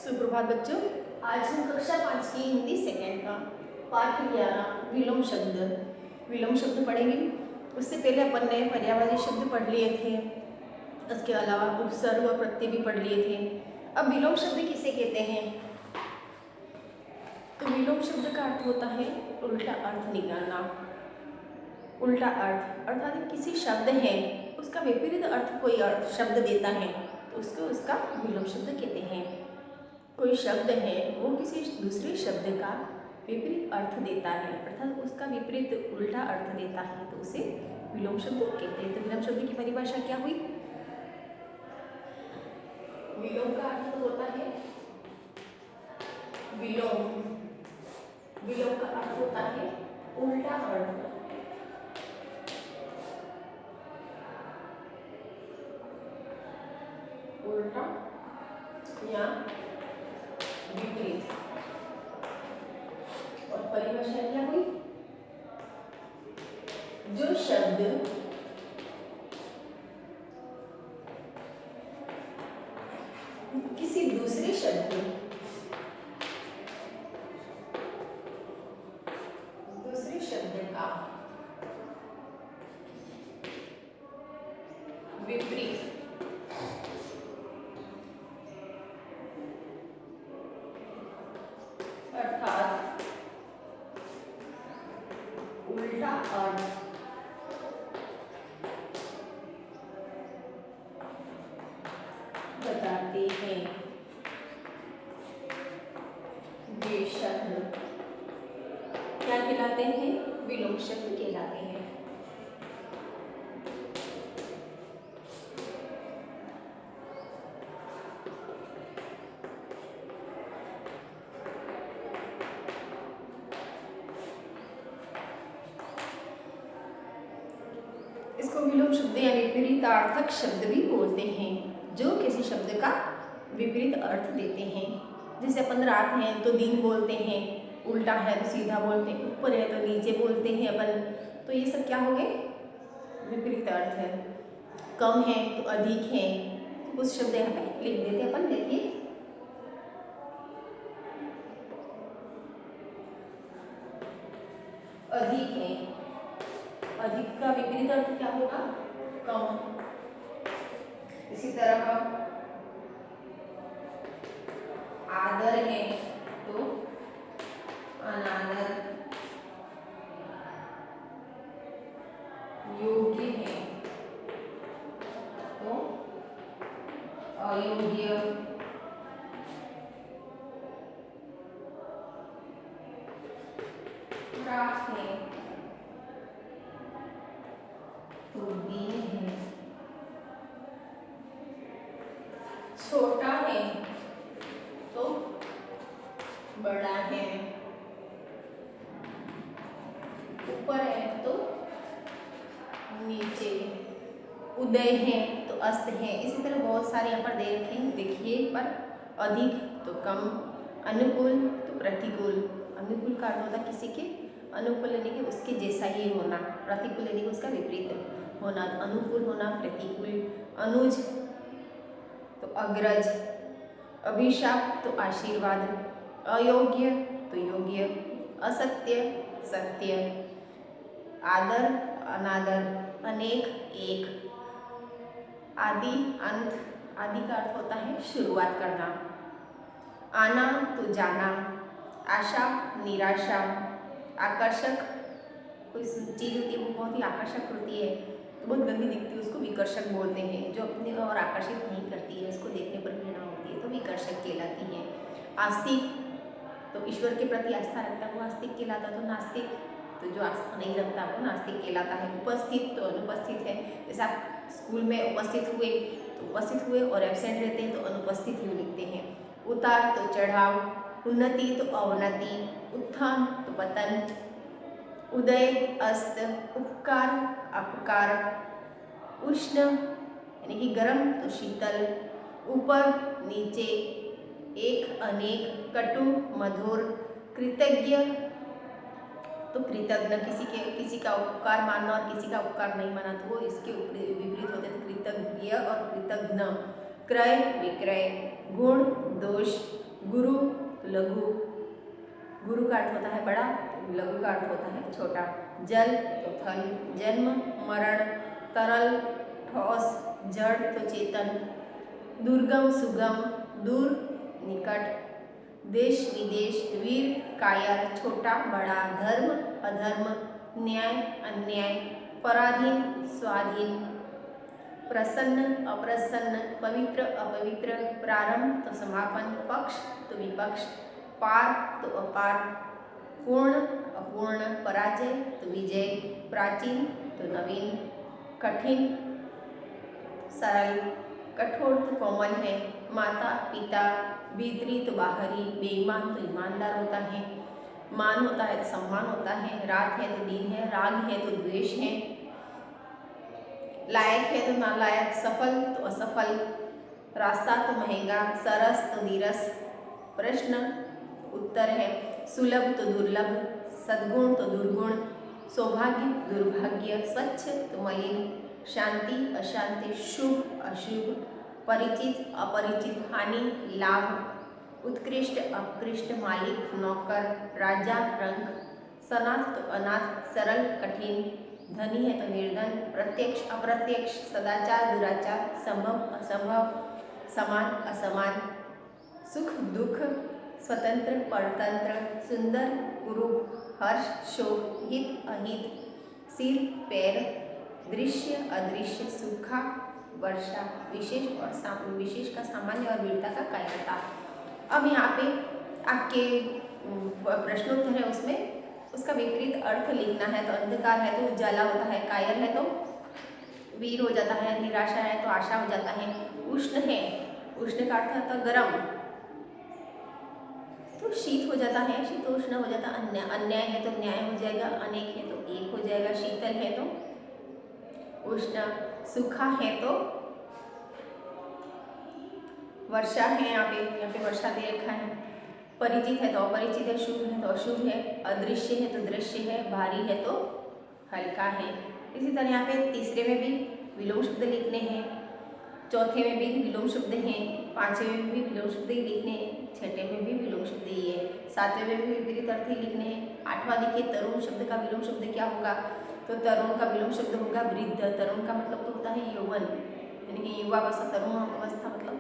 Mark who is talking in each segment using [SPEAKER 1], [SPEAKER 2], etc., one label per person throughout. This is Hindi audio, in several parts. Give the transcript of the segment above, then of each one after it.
[SPEAKER 1] सुप्रभात बच्चों। आज हम कक्षा 5 की हिंदी सेकेंड का पाठ 11 विलोम शब्द पढ़ेंगे। उससे पहले अपन ने पर्यायवाची शब्द पढ़ लिए थे, उसके अलावा उपसर्ग और प्रत्यय भी पढ़ लिए थे। अब विलोम शब्द किसे कहते हैं? तो विलोम शब्द का अर्थ होता है उल्टा अर्थ निकालना। उल्टा अर्थ अर्थात किसी शब्द है उसका विपरीत अर्थ कोई शब्द देता है तो उसका विलोम शब्द कहते हैं। कोई शब्द है वो किसी दूसरे शब्द का विपरीत अर्थ देता है अर्थात उसका विपरीत उल्टा अर्थ देता है तो उसे विलोम शब्द कहते हैं। तो विलोम शब्द की परिभाषा क्या हुई? विलोम का अर्थ होता है विलोम का अर्थ होता है उल्टा अर्थ। उल्टा या विपरीत। और परिभाषा क्या हुई? जो शब्द किसी दूसरे शब्द का विपरीत अर्थात उल्टा अर्थ बताते हैं वे शब्द क्या कहलाते हैं? विलोम शब्द कहलाते हैं। इसको विलोम शब्द या विपरीतार्थक शब्द भी बोलते हैं, जो किसी शब्द का विपरीत अर्थ देते हैं। जैसे अपन रात है तो दिन बोलते हैं, उल्टा है तो सीधा बोलते हैं, ऊपर है तो नीचे बोलते हैं अपन। तो ये सब क्या हो गए? विपरीत अर्थ है। कम है तो अधिक है, तो कुछ शब्द यहाँ पे लिख देते अपन। देखिए, अधिक है, अधिक का विपरीत अर्थ क्या होगा? कम। इसी तरह आदर है तो अनादर, योग्य है तो अयोग्य, प्राप्त है तो दीन है, छोटा है तो बड़ा है, ऊपर है तो नीचे, उदय है तो अस्त है। इसी तरह बहुत सारे यहाँ पर दे रखे हैं, देखिए। पर अधिक तो कम, अनुकूल तो प्रतिकूल। अनुकूल का अर्थ होता है किसी के अनुकूल यानी कि उसके जैसा ही होना, प्रतिकूल यानी कि उसका विपरीत होना। अनुकूल होना, प्रतिकूल। अनुज तो अग्रज, अभिशाप तो आशीर्वाद, अयोग्य तो योग्य, असत्य सत्य, आदर अनादर, अनेक एक, आदि अंत। आदि का अर्थ होता है शुरुआत करना। आना तो जाना, आशा निराशा, आकर्षक। कोई चीज़ होती है वो बहुत ही आकर्षक होती है तो बहुत गंदी दिखती है, उसको विकर्षक बोलते हैं। जो अपने और आकर्षित नहीं करती है, उसको देखने पर घृणा होती है तो विकर्षक कहलाती है। आस्तिक तो ईश्वर के प्रति आस्था रखता है वो आस्तिक कहलाता है। तो नास्तिक तो जो आस्था नहीं रखता वो नास्तिक कहलाता है। उपस्थित तो अनुपस्थित है। जैसे आप स्कूल में उपस्थित हुए तो उपस्थित हुए और एब्सेंट रहते हैं तो अनुपस्थित ही लिखते हैं। उतार तो चढ़ाव, उन्नति तो अवनति, उत्थान तो पतन, उदय अस्त, उपकार अपकार, उष्ण यानी कि गर्म तो शीतल, ऊपर नीचे, एक अनेक, कटु मधुर, कृतज्ञ तो कृतज्ञ, किसी का उपकार मानना और किसी का उपकार नहीं मानना तो वो इसके विपरीत होते हैं। कृतज्ञ और कृतज्ञ, क्रय विक्रय, गुण दोष, गुरु तो लघु, गुरु का अर्थ होता है बड़ा, लघु का अर्थ होता है छोटा। जल तो थल, जन्म मरण, तरल ठोस, जड़ तो चेतन, दुर्गम सुगम, दूर निकट, देश विदेश, वीर कायर, छोटा बड़ा, धर्म अधर्म, न्याय अन्याय, पराधीन स्वाधीन, प्रसन्न अप्रसन्न, पवित्र अपवित्र, प्रारंभ तो समापन, पक्ष तो विपक्ष, पार तो अपार, पूर्ण अपूर्ण, पराजय तो विजय, प्राचीन तो नवीन, कठिन सरल, कठोर तो कोमल है, माता पिता, भीतरी तो बाहरी, बेईमान तो ईमानदार होता है, मान होता है तो सम्मान होता है, रात है तो दिन है, राग है तो द्वेष है, लायक है तो नालायक, सफल तो असफल, रास्ता तो महंगा, सरस तो नीरस, प्रश्न उत्तर है, सुलभ तो दुर्लभ, सद्गुण तो दुर्गुण, सौभाग्य दुर्भाग्य, स्वच्छ तो मलिन, शांति अशांति, शुभ अशुभ, परिचित अपरिचित, हानि लाभ, उत्कृष्ट अपकृष्ट, मालिक नौकर, राजा रंक, सनाथ तो अनाथ, सरल कठिन, धनी है तो निर्धन, प्रत्यक्ष अप्रत्यक्ष, सदाचार दुराचार, संभव असंभव, समान असमान, सुख दुख, स्वतंत्र परतंत्र, सुंदर कुरूप, हर्ष शोक, हित अहित, सिर पैर, दृश्य अदृश्य, सूखा वर्षा, विशेष और विशेष का सामान्य और वीरता का कायरता। अब यहाँ पे आपके प्रश्नोत्तर है, उसमें उसका विपरीत अर्थ लिखना है। तो अंधकार है तो उजाला होता है, कायर है तो वीर हो जाता है, निराशा है तो आशा हो जाता है, उष्ण है, उष्ण का अर्थ होता है गर्म, तो शीत हो जाता है, शीतोष्ण हो जाता है, अन्याय है तो न्याय हो जाएगा, अनेक है तो एक हो जाएगा, शीतल है तो उष्ण, सूखा है तो वर्षा है, यहाँ पे वर्षा दे रखा है, परिचित है तो अपरिचित है, शुभ है तो अशुभ है, अदृश्य है तो दृश्य है, भारी है तो हल्का है। इसी तरह यहाँ पे तीसरे में भी विलोम शब्द लिखने हैं, चौथे में भी विलोम शब्द हैं, पांचवें में भी विलोम शब्द ही लिखने हैं, छठे में भी विलोम शब्द ही है, सातवें में भी विपरीत अर्थ ही लिखने हैं। आठवां देखिए, तरुण शब्द का विलोम शब्द क्या होगा? तो तरुण का विलोम शब्द होगा वृद्ध। तरुण का मतलब तो होता है यौवन, यानी कि युवावस्था, तरुण अवस्था मतलब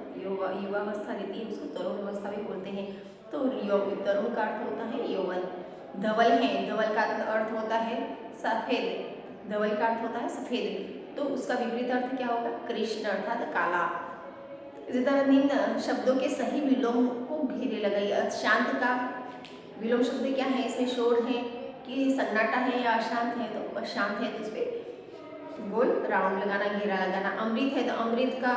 [SPEAKER 1] युवावस्था रहती है, उसको तरुण अवस्था भी बोलते हैं। तो तरुण का अर्थ होता है यौवन। धवल है, धवल का अर्थ होता है सफेद, धवल का अर्थ होता है सफेद, तो उसका विपरीत अर्थ क्या होगा? कृष्ण अर्थात काला। इसी तरह निम्न शब्दों के सही विलोम को घेरे लगाइए। शांत का विलोम शब्द क्या है? इसमें शोर है कि सन्नाटा है या अशांत है? तो अशांत है, तो इस पर गोल राउंड लगाना, घेरा लगाना। अमृत है तो अमृत का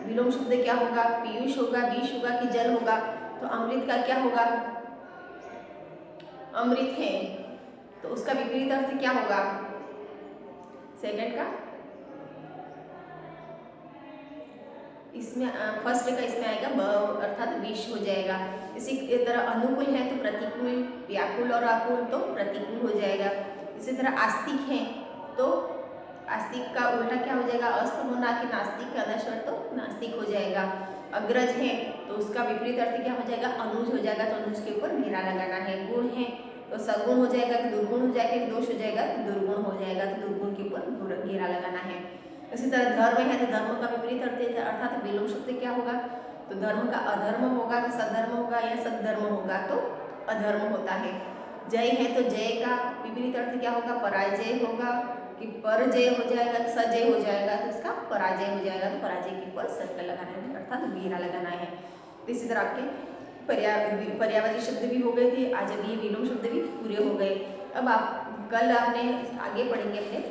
[SPEAKER 1] विलोम शब्द क्या होगा? पीयूष होगा, विष होगा कि जल होगा? तो अमृत का क्या होगा? अमृत है, तो उसका विपरीत अर्थ क्या होगा? सेकंड का इसमें फर्स्ट का इसमें आएगा ब, अर्थात विष हो जाएगा। इसी तरह अनुकूल है तो प्रतिकूल, व्याकुल और आकुल तो प्रतिकूल हो जाएगा। इसी तरह आस्तिक है तो आस्तिक का उल्टा क्या हो जाएगा? अस्त होना कि नास्तिक का अनश्वर तो नास्तिक हो जाएगा। अग्रज है तो उसका विपरीत अर्थ क्या हो जाएगा? अनुज हो जाएगा, तो अनुज के ऊपर घेरा लगाना है। गुण है तो सगुण हो जाएगा कि दुर्गुण हो जाएगा कि दोष हो जाएगा? तो दुर्गुण हो जाएगा, तो दुर्गुण के ऊपर घेरा लगाना है। इसी तरह धर्म है तो धर्म का विपरीत अर्थ अर्थात विलोम शब्द क्या होगा? तो धर्म का अधर्म होगा कि सद्धर्म होगा या सद्धर्म होगा? तो अधर्म होता है। जय है तो जय का विपरीत अर्थ क्या होगा? पराजय होगा कि परजय हो जाएगा, सजय हो जाएगा? तो इसका पराजय हो जाएगा, तो पराजय के ऊपर सर्कल लगाना है अर्थात घेरा लगाना है। इसी तरह आपके पर्यायवाची शब्द भी हो गए थे, आज अभी ये विलोम शब्द भी पूरे हो गए। अब आप कल आपने आगे पढ़ेंगे अपने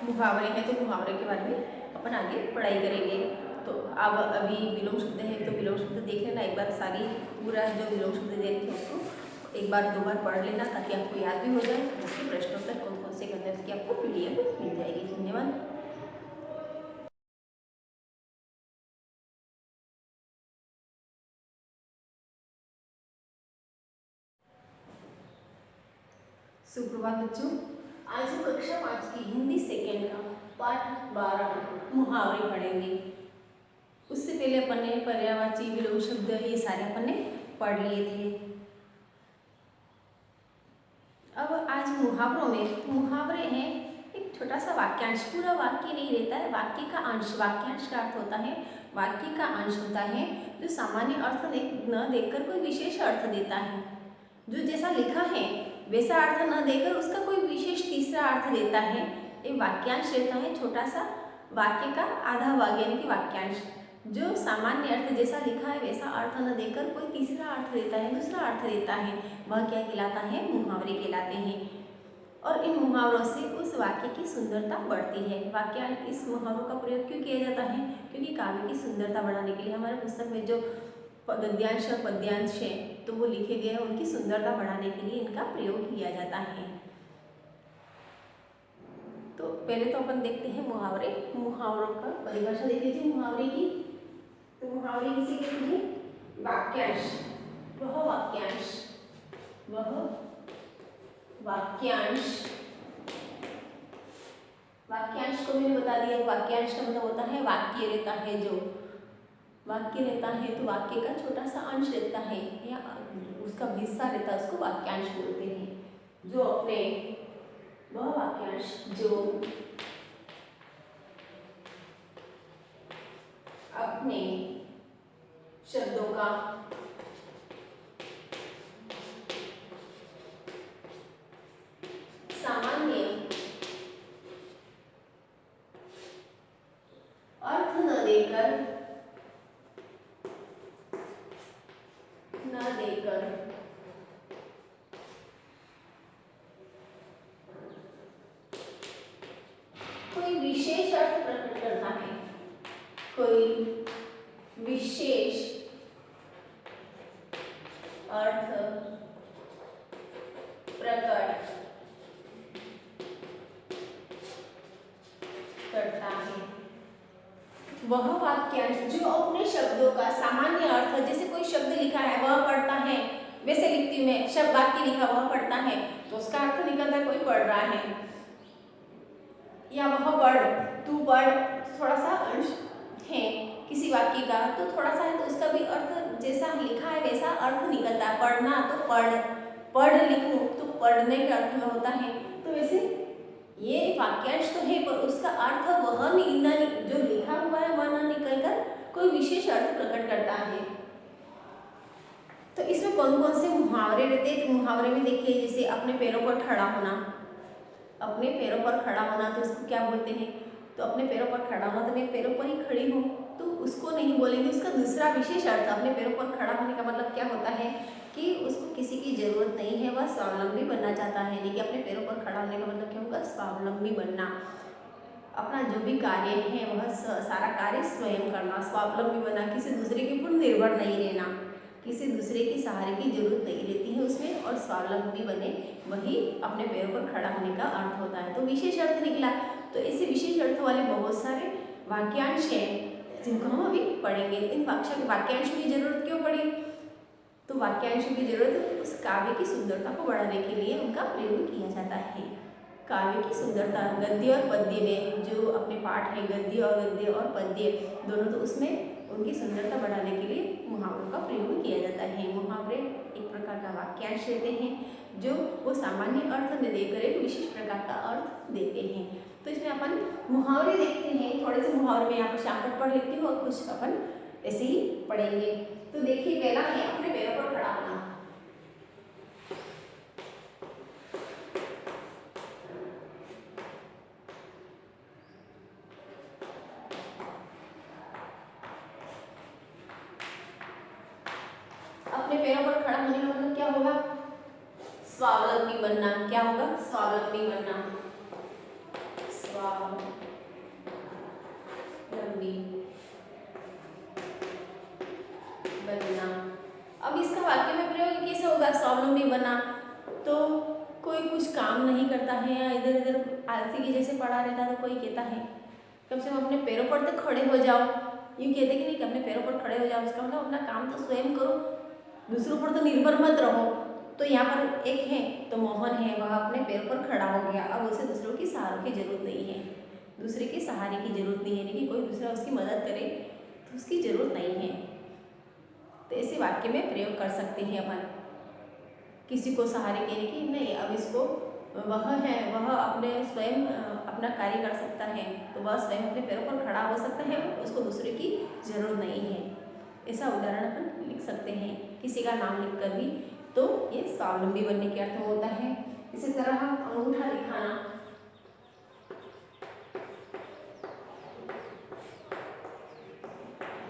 [SPEAKER 1] मुहावरे हैं, तो मुहावरे के बारे में अपन आगे पढ़ाई करेंगे। तो अब अभी विलोम शब्द है तो विलोम शब्द देख लेना एक बार, सारी पूरा जो विलोम शब्द दे रहे थे उसको एक बार 2 बार पढ़ लेना ताकि आपको याद भी हो जाए। उसके प्रश्नोत्तर कौन कौन से करने उसकी आपको PDF मिल जाएगी। धन्यवाद। सुप्रभात बच्चों, आज हम कक्षा 5 की हिंदी सेकेंड का पाठ 12 मुहावरे पढ़ेंगे। उससे पहले लिए अपन ने पर्यायवाची विलोम शब्द ये सारे अपन ने पढ़ लिए थे। अब आज मुहावरों में मुहावरे हैं एक छोटा सा वाक्यांश, पूरा वाक्य नहीं रहता है, वाक्य का अंश। वाक्यांश का अर्थ होता है वाक्य का अंश होता है जो सामान्य अर्थ न देकर कोई विशेष अर्थ देता है, जो जैसा लिखा है वैसा अर्थ न देकर उसका कोई विशेष तीसरा अर्थ देता है। एक वाक्यांश रहता है छोटा सा, वाक्य का आधा भाग यानी कि वाक्यांश, जो सामान्य अर्थ जैसा लिखा है वैसा अर्थ न देकर कोई तीसरा अर्थ देता है, दूसरा अर्थ देता है, वह क्या कहलाता है? मुहावरे कहलाते हैं। और इन मुहावरों से उस वाक्य की सुंदरता बढ़ती है। वाक्य इस मुहावरों का प्रयोग क्यों किया जाता है? क्योंकि काव्य की सुंदरता बढ़ाने के लिए। हमारे पुस्तक में जो गद्यांश और पद्यांश है तो वो लिखे गए हैं, उनकी सुंदरता बढ़ाने के लिए इनका प्रयोग किया जाता है। तो पहले तो अपन देखते हैं मुहावरे। मुहावरों का परिभाषा देख लीजिए मुहावरे की। तो मुहावरे किसे कहते हैं? वाक्यांश। वह वाक्यांश वाक्यांश को मैंने बता दिया। वाक्यांश का मतलब होता है वाक्य रहता है, जो वाक्य रहता है तो वाक्य का छोटा सा अंश रहता है या उसका हिस्सा रहता है, उसको वाक्यांश बोलते हैं। जो अपने वह वाक्यांश जो अपने शब्दों का सामान्य अर्थ न देकर कोई विशेष अर्थ प्रकट करता है, कोई विशेष अर्थ प्रकट करता है। वह वाक्यांश जो अपने शब्दों का सामान्य अर्थ, जैसे कोई शब्द लिखा है वह पढ़ता है, वैसे लिखती हूँ मैं, शब्द वाक्य लिखा वह पढ़ता है तो उसका अर्थ निकलता है कोई पढ़ रहा है, या वह पढ़, तू पढ़, थोड़ा सा अंश है किसी वाक्य का तो थोड़ा सा है तो उसका भी अर्थ जैसा लिखा है वैसा अर्थ निकलता है। पढ़ना तो पढ़, पढ़ लिखूं तो पढ़ने के अर्थ में होता है। तो वैसे ये वाक्यांश तो है पर उसका अर्थ वह जो लिखा हुआ है वह न निकलकर कोई विशेष अर्थ प्रकट करता है। तो इसमें कौन कौन से मुहावरे रहते हैं? तो मुहावरे में देखिए जैसे अपने पैरों पर खड़ा होना, अपने पैरों पर खड़ा होना तो उसको क्या बोलते हैं? तो अपने पैरों पर खड़ा होना तो मैं पैरों पर ही खड़ी हूँ तो उसको नहीं बोलेंगे, उसका दूसरा विशेष अर्थ। अपने पैरों पर खड़ा होने का मतलब क्या होता है कि उसको किसी की जरूरत नहीं है, वह स्वावलंबी बनना चाहता है। यानी कि अपने पैरों पर खड़ा होने का मतलब क्या होगा? स्वावलंबी बनना, अपना जो भी कार्य है वह सारा कार्य स्वयं करना, स्वावलंबी बनना, किसी दूसरे के ऊपर निर्भर नहीं रहना, किसी दूसरे के सहारे की जरूरत नहीं रहती है उसमें, और स्वावलंबी बने, वही अपने पैरों पर खड़ा होने का अर्थ होता है। तो विशेष अर्थ निकला। तो ऐसे विशेष अर्थ वाले बहुत सारे वाक्यांश हैं जिनको हम अभी पढ़ेंगे। इन वाक्यांशों की जरूरत क्यों पड़ी? तो वाक्यांशों की जरूरत उस काव्य की सुंदरता को बढ़ाने के लिए उनका प्रयोग किया जाता है। काव्य की सुंदरता गद्य और पद्य में जो अपने पाठ है, गद्य और पद्य दोनों, तो उसमें उनकी सुंदरता बढ़ाने के लिए मुहावरों का प्रयोग किया जाता है। मुहावरे एक प्रकार का वाक्यांश रहते हैं जो वो सामान्य अर्थ में देकर एक विशेष प्रकार का अर्थ देते हैं। तो इसमें अपन मुहावरे देखते हैं। थोड़े से मुहावरे में यहाँ पर शामिल पढ़ लेती हूँ और कुछ अपन ऐसे ही पढ़ेंगे। तो देखिए पहला है अपने पैरों पर खड़ा होना। अपने पैरों पर खड़ा होने का मतलब क्या होगा? स्वावलंबी बनना। क्या होगा? स्वावलंबी बनना, स्वावलंबी बनना। अब इसका वाक्य में प्रयोग कैसे होगा? स्वावलंबी बना तो कोई कुछ काम नहीं करता है या इधर उधर आलसी के जैसे पड़ा रहता है तो कोई कहता है कम से कम अपने पैरों पर तो खड़े हो जाओ। यूँ कहते कि नहीं कि अपने पैरों पर खड़े हो जाओ, उसका मतलब अपना काम तो स्वयं करो, दूसरों पर तो निर्भर मत रहो। तो यहाँ पर एक है तो मोहन है, वह अपने पैरों पर खड़ा हो गया। अब उसे दूसरों की सहारे की जरूरत नहीं है, दूसरे के सहारे की जरूरत नहीं है, लेकिन कोई दूसरा उसकी मदद करे उसकी ज़रूरत नहीं है। तो ऐसे वाक्य में प्रयोग कर सकते हैं अपन। किसी को सहारे कहने की नहीं, अब इसको वह है, वह अपने स्वयं अपना कार्य कर सकता है, तो वह स्वयं अपने पैरों पर खड़ा हो सकता है, उसको दूसरे की जरूरत नहीं है। ऐसा उदाहरण अपन लिख सकते हैं किसी का नाम लिखकर भी, तो ये स्वावलंबी बनने के अर्थ में होता है। इसी तरह अंगूठा दिखाना,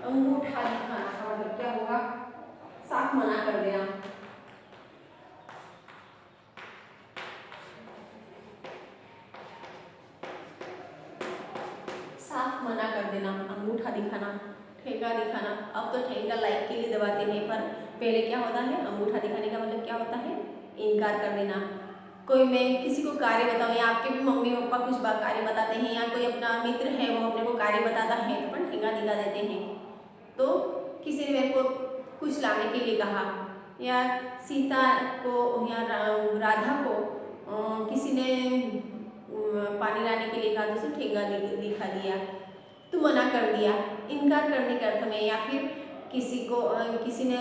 [SPEAKER 1] अंगूठा दिखाना का मतलब क्या होगा? साफ मना कर देना। साफ मना कर देना, अंगूठा दिखाना। ठेंगा दिखाना, अब तो ठेंगा लाइक के लिए दबाते हैं, पर पहले क्या होता है? अंगूठा दिखाने का मतलब क्या होता है? इनकार कर देना। कोई मैं किसी को कार्य बताऊं, या आपके भी मम्मी पापा कुछ कार्य बताते हैं, या कोई अपना मित्र है वो अपने को कार्य बताता है, तो अपन ठेंगा दिखा देते हैं। तो किसी ने मेरे को कुछ लाने के लिए कहा, या सीता को या राधा को किसी ने पानी लाने के लिए कहा, तो उसे ठेंगा दिखा दिया, तो मना कर दिया, इनकार करने के अर्थ में। या फिर किसी को किसी ने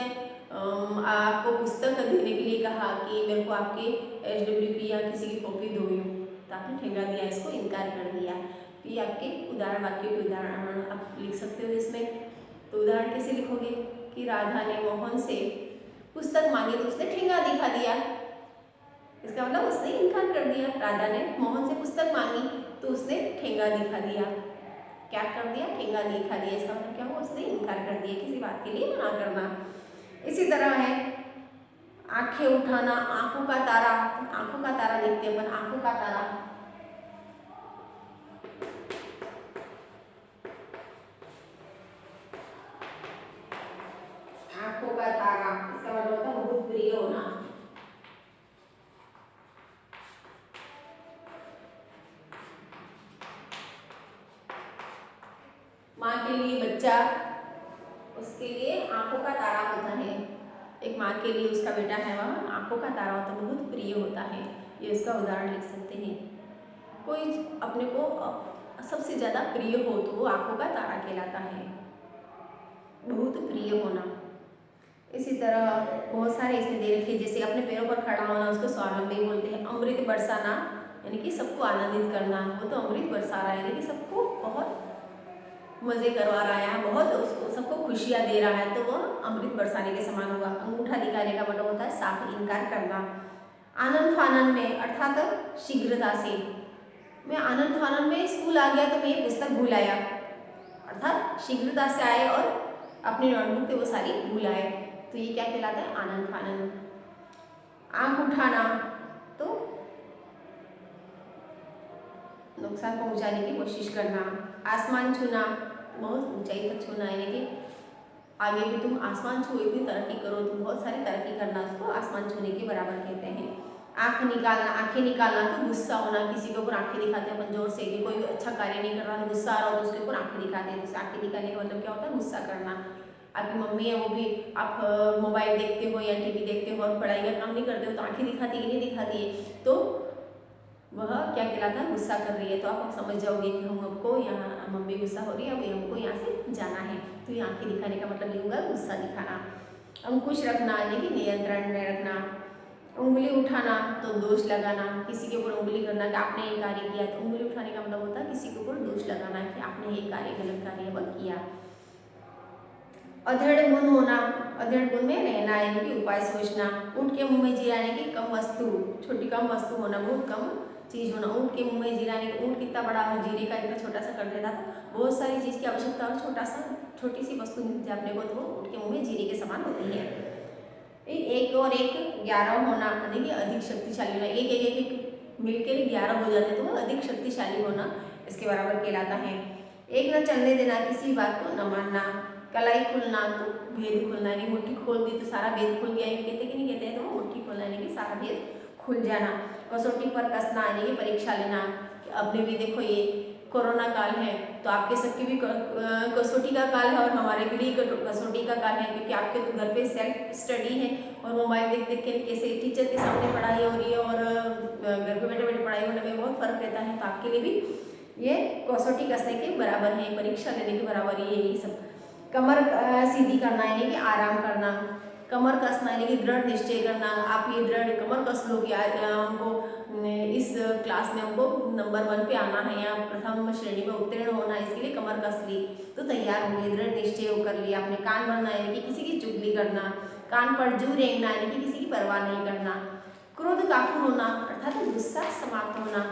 [SPEAKER 1] आपको पुस्तक देने के लिए कहा कि मेरे को आपके SWP या किसी की कॉपी दो, तो आपने ठेंगा दिया, इसको इनकार कर दिया। तो ये आपके उदाहरण, वाक्य के उदाहरण आप लिख सकते हो इसमें। तो उदाहरण कैसे लिखोगे कि राधा ने मोहन से पुस्तक मांगी तो उसने ठेंगा दिखा दिया, इसका मतलब उसने इनकार कर दिया। राधा ने मोहन से पुस्तक मांगी तो उसने ठेंगा दिखा दिया। क्या कर दिया? ठेंगा दिखा दिया। इसका मतलब क्या हुआ? उसने इनकार कर दिया, किसी बात के लिए मना करना। इसी तरह है आंखें उठाना, आंखों का तारा। आंखों का तारा देखते हैं अपन, आंखों का तारा। आंखों का तारा, इसका मतलब होता है बहुत प्रिय होना। माँ के लिए बच्चा, उसके लिए आंखों का तारा होता है। एक माँ के लिए उसका बेटा है, वह आंखों का तारा होता है, बहुत प्रिय होता है। ये उसका उदाहरण लिख सकते हैं। कोई अपने को सबसे ज़्यादा प्रिय हो तो वो आंखों का तारा कहलाता है, बहुत प्रिय होना। इसी तरह बहुत सारे इसमें दे रखे, जैसे अपने पैरों पर खड़ा होना, उसको स्वावलंबी बोलते हैं। अमृत बरसाना, यानी कि सबको आनंदित करना, वो तो अमृत बरसा रहा है, यानी कि सबको बहुत मज़े करवा रहा है, बहुत उसको सबको खुशियाँ दे रहा है, तो वह अमृत बरसाने के समान होगा। अंगूठा दिखाने का मतलब होता है साफ इनकार करना। आनंद फानन में, अर्थात शीघ्रता से, मैं आनंद फानन में स्कूल आ गया तो मैं ये पुस्तक भूल आया, अर्थात शीघ्रता से आए और अपनी नोटबुक पे वो सारी भूल आए, तो ये क्या कहलाता है? आनंद फानन। आंख उठाना, तो नुकसान पहुंचाने की कोशिश करना। आसमान छूना, बहुत ऊंचाई तक छूना, यानी कि आगे भी तुम आसमान छू, इतनी तरक्की करो, तुम बहुत सारी तरक्की करना, उसको आसमान छूने के बराबर कहते हैं। आंख निकालना, आंखें निकालना तो गुस्सा होना, किसी के ऊपर आंखें दिखाते हैं अपन जोर से, कि कोई अच्छा कार्य नहीं कर रहा, गुस्सा आ रहा हो तो उसके ऊपर आंखें दिखाते हैं। तो आंखें दिखाने का मतलब क्या होता है? गुस्सा करना। आपकी मम्मी है, वो भी आप मोबाइल देखते हो या टीवी देखते हो और पढ़ाई का काम नहीं करते हो, तो आंखें दिखाती है कि नहीं दिखाती है, तो वह क्या कहलाता है? गुस्सा कर रही है। तो आप समझ जाओगे कि हमको यहाँ मम्मी गुस्सा हो रही है, अभी हमको यहाँ से जाना है। तो ये आंखें दिखाने का मतलब ये होगा गुस्सा दिखाना। अंकुश रखना, यानी कि नियंत्रण में रखना। उंगली उठाना, तो दोष लगाना, किसी के ऊपर उंगली करना कि आपने ये कार्य किया, तो उंगली उठाने का मतलब होता है किसी के ऊपर दोष लगाना कि आपने ये कार्य, गलत कार्य वह किया। अधेड़ गुण होना, अधेड़ गुण में रहना, यानी कि उपाय सोचना। ऊँट के मुंह में जीरा, यानी कि कम वस्तु, छोटी कम वस्तु होना, बहुत कम चीज़ होना। ऊँट के मुंह में जीरा, यानी कि ऊँट कितना बड़ा हो, जीरे का इतना छोटा सा कर देता था। बहुत सारी चीज़ की आवश्यकता और छोटी सी वस्तु मिल जाए अपने को, तो वो ऊँट के मुंह में जीरे के समान होती है। एक और एक 11 होना, यानी कि अधिक शक्तिशाली होना। एक एक एक एक मिलकर 11 हो जाते, तो वो अधिक शक्तिशाली होना इसके बराबर कहलाता है। एक न चलने देना, किसी बात को न मानना। कलाई खुलना, तो भेद खुलना, यानी मुट्ठी खोल दी तो सारा भेद खुल गया, ये कहते कि नहीं कहते हैं? तो मुट्ठी खोलना, यानी कि सारा भेद खुल जाना। कसौटी पर कसना, यानी कि परीक्षा लेना। अपने भी देखो ये कोरोना काल है, तो आपके सबके भी कसौटी का काल है और हमारे भी लिए कसौटी का काल है, क्योंकि आपके तो घर पे सेल्फ स्टडी है और मोबाइल देख देख के कैसे टीचर के सामने पढ़ाई हो रही है और घर पे बैठे बैठे पढ़ाई होने में बहुत फर्क रहता है। तो आपके लिए भी ये कसौटी कसने के बराबर है, परीक्षा लेने के बराबर ही है ये सब। कमर सीधी करना यानी कि आराम करना। कमर कसना यानी कि दृढ़ निश्चय करना। आप ये दृढ़ कमर कस लो कि हमको इस क्लास में हमको नंबर 1 पे आना है या प्रथम श्रेणी में उत्तीर्ण होना है, इसके लिए कमर कस ली तो तैयार हो गए, दृढ़ निश्चय कर लिया आपने। कान भरना यानी कि किसी की चुगली करना। कान पर जू रेंगना यानी कि किसी की परवाह नहीं करना। क्रोध काफूर होना अर्थात गुस्सा समाप्त होना।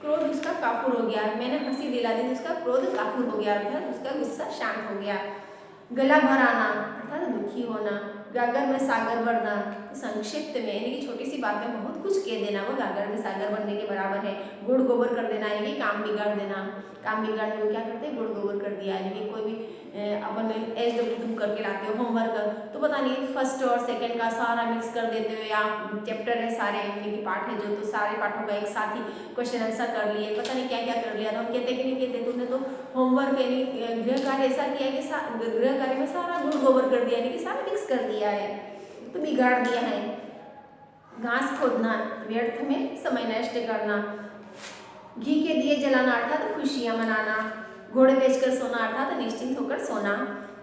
[SPEAKER 1] क्रोध उसका काफूर हो गया, मैंने हंसी दिला दी तो उसका क्रोध काफूर हो गया अर्थात उसका गुस्सा शांत हो गया। गला भर आना अर्थात दुखी होना। गागर में सागर भरना तो संक्षिप्त में यानी कि छोटी सी बात में बहुत कुछ कह देना, वो गागर में सागर भरने के बराबर है। गुड़ गोबर कर देना यानी कि काम बिगाड़ देना। काम बिगाड़ने को क्या करते हैं, गुड़ गोबर कर दिया यानी कि कोई भी अपन SW तुम करके लाते हो होमवर्क तो पता नहीं फर्स्ट और सेकंड का सारा मिक्स कर देते हो, या चैप्टर है सारे यानी कि पाठ है जो, तो सारे पाठों का एक साथ ही क्वेश्चन आंसर कर लिए, पता नहीं क्या क्या कर लिया। तो हम कहते कि नहीं कहते तुमने तो होमवर्क यानी गृह कार्य ऐसा किया कि गृह कार्य में सारा गुड़ गोबर कर दिया यानी कि सारा मिक्स कर दिया है, तो बिगाड़ दिया है। घास खोदना व्यर्थ में समय नष्ट करना। घी के दिए जलाना अर्थात खुशियां मनाना। घोड़े बेचकर सोना अर्थात निश्चिंत होकर सोना।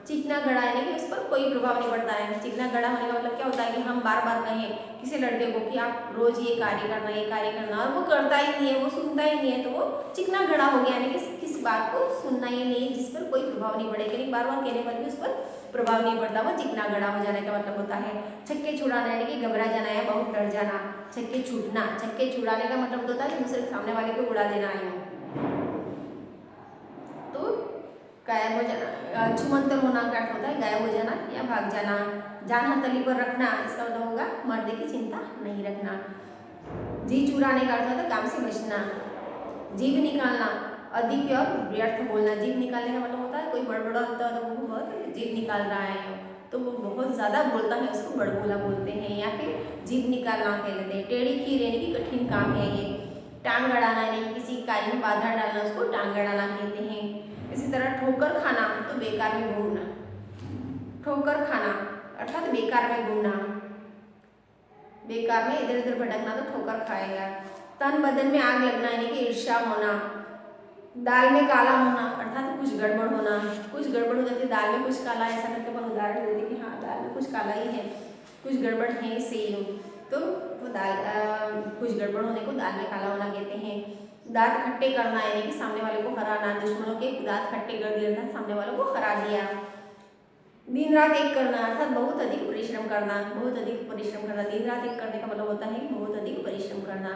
[SPEAKER 1] चिकना गड़ा यानी कि उस पर कोई प्रभाव नहीं पड़ता है। चिकना गड़ा होने का मतलब क्या होता है कि हम बार बार कहें किसी लड़के को कि आप रोज ये कार्य करना ये कार्य करना, और वो करता ही नहीं है, वो सुनता ही नहीं है, तो वो चिकना गड़ा हो गया यानी कि किसी बात को सुनना ही नहीं, जिस पर कोई प्रभाव नहीं पड़ेगा, लेकिन बार बार कहने पर भी उस पर प्रभाव नहीं पड़ता, वो चिकना गड़ा हो जाने का मतलब होता है। छक्के छुड़ाना यानी कि घबरा जाना या बहुत डर जाना। छक्के छूटना, छक्के छुड़ाने का मतलब होता है दूसरे सामने वाले को उड़ा देना है, तो गायब हो जाना। छुमंतर होना का अर्थ होता है गायब हो जाना या भाग जाना। जान हथेली पर रखना इसका मतलब होगा मर्द की चिंता नहीं रखना। जी चुराने का अर्थ होता है काम से बचना। जीभ निकालना अधिक और व्यर्थ बोलना। जीभ निकालने का मतलब होता है कोई बड़बड़ा होता है तो वो बहुत जीभ निकाल रहा है तो वो बहुत ज़्यादा बोलता है, उसको बड़बोला बोलते हैं, या फिर जीभ निकालना कह लेते हैं। टेढ़ी खीर यानी कि कठिन काम है ये। टांग अड़ाना यानी किसी कार्य में बाधा डालना, उसको टांग अड़ाना कहते हैं। इसी तरह ठोकर खाना तो बेकार में घूमना। ठोकर खाना अर्थात बेकार में घूमना, बेकार में इधर उधर भटकना तो ठोकर खाएगा। तन बदन में आग लगना यानी कि ईर्ष्या होना। दाल में काला होना अर्थात कुछ गड़बड़ होना। कुछ गड़बड़ हो जाती है दाल में कुछ काला, ऐसा करके अपन उदाहरण देते कि हाँ दाल में कुछ काला ही है, कुछ गड़बड़ है इससे ही, तो वो दाल कुछ गड़बड़ होने को दाल में काला होना कहते हैं। दांत खट्टे करना यानी कि सामने वाले को हराना। दुश्मनों के दांत खट्टे कर दिए अर्थात सामने वाले को हरा दिया। दिन रात एक करना अर्थात बहुत अधिक परिश्रम करना। बहुत अधिक परिश्रम करना, दिन रात एक करने का मतलब होता है कि बहुत अधिक परिश्रम करना।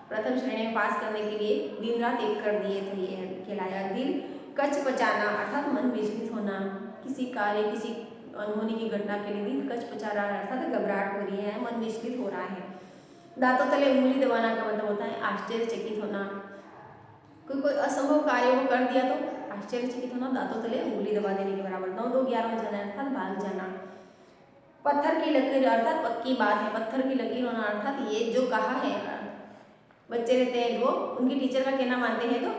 [SPEAKER 1] प्रथम श्रेणी में पास करने के लिए दिन रात एक कर दिए थे, ये कहलाया। दिल कच पचाना अर्थात मन विचलित होना। किसी कार्य किसी अनहोनी की घटना के लिए दिल कच पचा रहा है अर्थात घबराहट हो रही है, मन विचलित हो रहा है। दांतों तले उंगली दबाना का मतलब होता है आश्चर्यचकित होना। कोई असंभव कार्य को कर दिया तो आश्चर्यचकित होना, दांतों तले उंगली दबा देने के बराबर। 9 2 11 हो जाना अर्थात भाग जाना। पत्थर की लकीर अर्थात पक्की बात है। पत्थर की लकीर होना अर्थात ये जो कहा है, बच्चे रहते हैं वो उनकी टीचर का कहना मानते हैं तो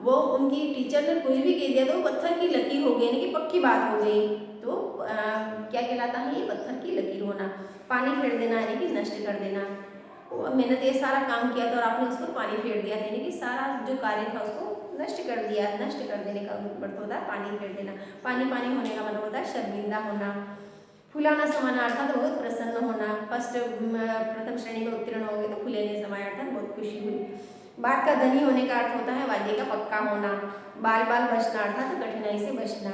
[SPEAKER 1] वो उनकी टीचर ने कुछ भी कह दिया तो वो पत्थर की लकीर हो गई यानी कि पक्की बात हो गई, तो क्या कहलाता है ये पत्थर की लकीर होना। पानी फेर देना यानी कि नष्ट कर देना। मैंने तो ये सारा काम किया था और आपने उसको पानी फेर दिया था, यानी कि सारा जो कार्य था उसको नष्ट कर दिया। नष्ट कर देने का अर्थ होता है पानी फेर देना। पानी पानी होने का मतलब होता है शर्मिंदा होना। फुलाना समाना अर्थात बहुत प्रसन्न होना। फर्स्ट प्रथम श्रेणी में उत्तीर्ण हो गए तो फुलेने समाया अर्थात बहुत खुशी हुई। बात का धनी होने का अर्थ होता है वाद्य का पक्का होना। बाल बाल बचना अर्थात कठिनाई से बचना।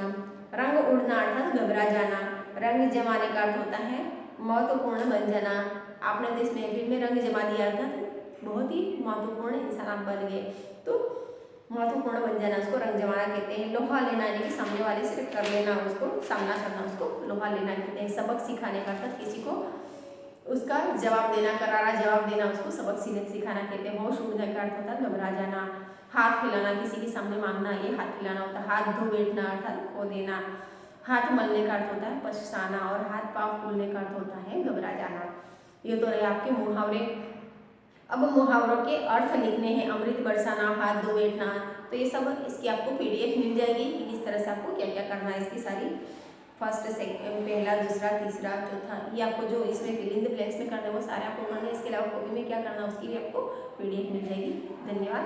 [SPEAKER 1] रंग उड़ना अर्थात घबरा जाना। रंग जमाने का अर्थ होता है महत्वपूर्ण बन जाना। आपने तो इस महफिल में रंग जमा दिया अर्थात बहुत ही महत्वपूर्ण इंसान आप बन गए, तो महत्वपूर्ण बन जाना उसको रंग जमाना कहते हैं। लोहा लेना यानी कि सामने वाले से कर लेना, उसको सामना करना, उसको लोहा लेना कहते हैं। सबक सिखाने का अर्थात किसी को उसका जवाब देना, करारा जवाब देना, उसको सबक सिखाना कहते हैं। होश उड़ने का अर्थ होता है घबरा जाना। हाथ हिलाना किसी के सामने मांगना, ये हाथ हिलाना होता है। हाथ धो बैठना अर्थात खो देना। हाथ मलने का अर्थ होता है पछताना, और हाथ पाँव फूलने का अर्थ होता है घबरा जाना। ये तो रहे आपके मुहावरे। अब मुहावरों के अर्थ लिखने हैं। अमृत बरसाना, हाथ धो बैठना, तो ये सब इसकी आपको PDF मिल जाएगी कि किस तरह से आपको क्या क्या करना है। इसकी सारी फर्स्ट सेकंड पहला दूसरा तीसरा चौथा ये आपको जो इसमें फिल इन द ब्लैंक्स में करना है वो सारे आपको करना है। इसके अलावा कॉपी में क्या करना है उसकी भी आपको PDF मिल जाएगी। धन्यवाद।